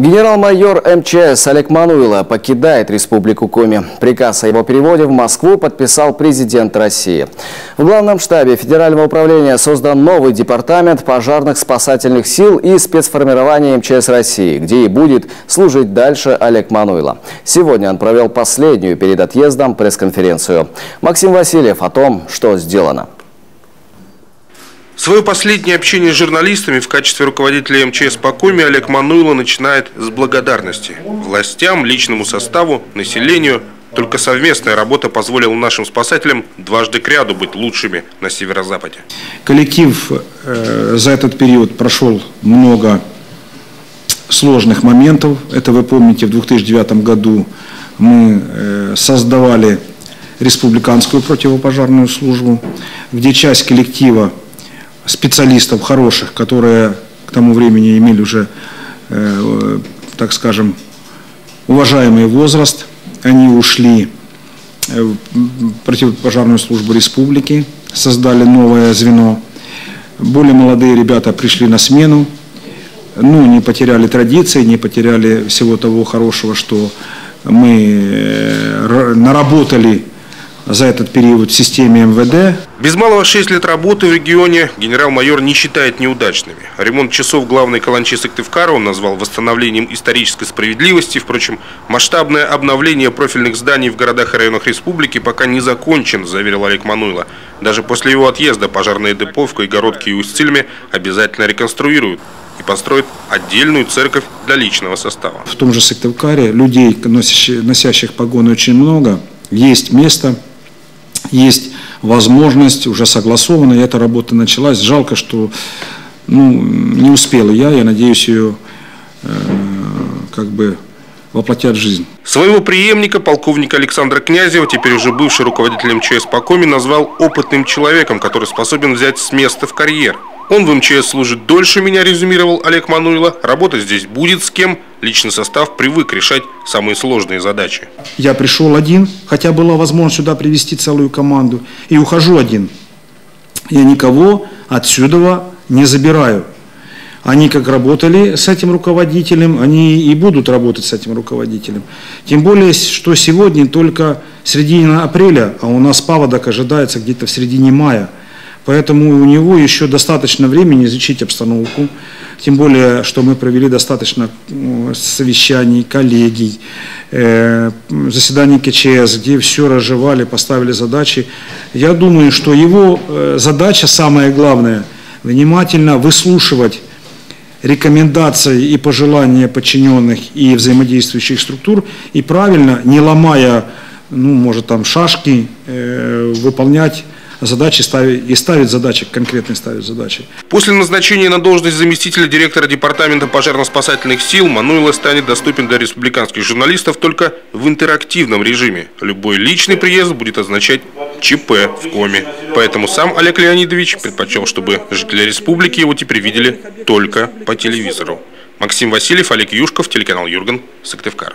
Генерал-майор МЧС Олег Мануйло покидает Республику Коми. Приказ о его переводе в Москву подписал президент России. В Главном штабе Федерального управления создан новый департамент пожарных спасательных сил и спецформирования МЧС России, где и будет служить дальше Олег Мануйло. Сегодня он провел последнюю перед отъездом пресс-конференцию. Максим Васильев о том, что сделано. Свое последнее общение с журналистами в качестве руководителя МЧС по Коми Олег Мануйло начинает с благодарности властям, личному составу, населению. Только совместная работа позволила нашим спасателям дважды кряду быть лучшими на северо-западе. Коллектив за этот период прошел много сложных моментов. Это вы помните, в 2009 году мы создавали республиканскую противопожарную службу, где часть коллектива специалистов хороших, которые к тому времени имели уже, так скажем, уважаемый возраст, они ушли в противопожарную службу республики, создали новое звено. Более молодые ребята пришли на смену, не потеряли традиции, не потеряли всего того хорошего, что мы наработали за этот период в системе МВД. Без малого 6 лет работы в регионе генерал-майор не считает неудачными. Ремонт часов главной каланчи Сыктывкара он назвал восстановлением исторической справедливости. Впрочем, масштабное обновление профильных зданий в городах и районах республики пока не закончен, заверил Олег Мануйло. Даже после его отъезда пожарные депо в Кайгородке и Усть-Цильме обязательно реконструируют и построят отдельную церковь для личного состава. В том же Сыктывкаре людей, носящих погоны, очень много. Есть место. Есть возможность, уже согласована, и эта работа началась. Жалко, что не успела я надеюсь, ее воплотят в жизнь. Своего преемника, полковника Александра Князева, теперь уже бывший руководитель МЧС по Коми, назвал опытным человеком, который способен взять с места в карьер. Он в МЧС служит дольше меня, резюмировал Олег Мануйло. Работать здесь будет с кем. Личный состав привык решать самые сложные задачи. Я пришел один, хотя была возможность сюда привести целую команду, и ухожу один. Я никого отсюда не забираю. Они как работали с этим руководителем, они и будут работать с этим руководителем. Тем более, что сегодня только середина апреля, а у нас паводок ожидается где-то в середине мая. Поэтому у него еще достаточно времени изучить обстановку. Тем более, что мы провели достаточно совещаний, коллегий, заседаний КЧС, где все разжевали, поставили задачи. Я думаю, что его задача, самое главное, внимательно выслушивать рекомендации и пожелания подчиненных и взаимодействующих структур и правильно, не ломая, шашки, выполнять задачи, ставить задачи, конкретные ставить задачи. После назначения на должность заместителя директора департамента пожарно-спасательных сил Мануйло станет доступен для республиканских журналистов только в интерактивном режиме. Любой личный приезд будет означать ЧП в Коми. Поэтому сам Олег Леонидович предпочел, чтобы жители республики его теперь видели только по телевизору. Максим Васильев, Олег Юшков, телеканал Юрган, Сыктывкар.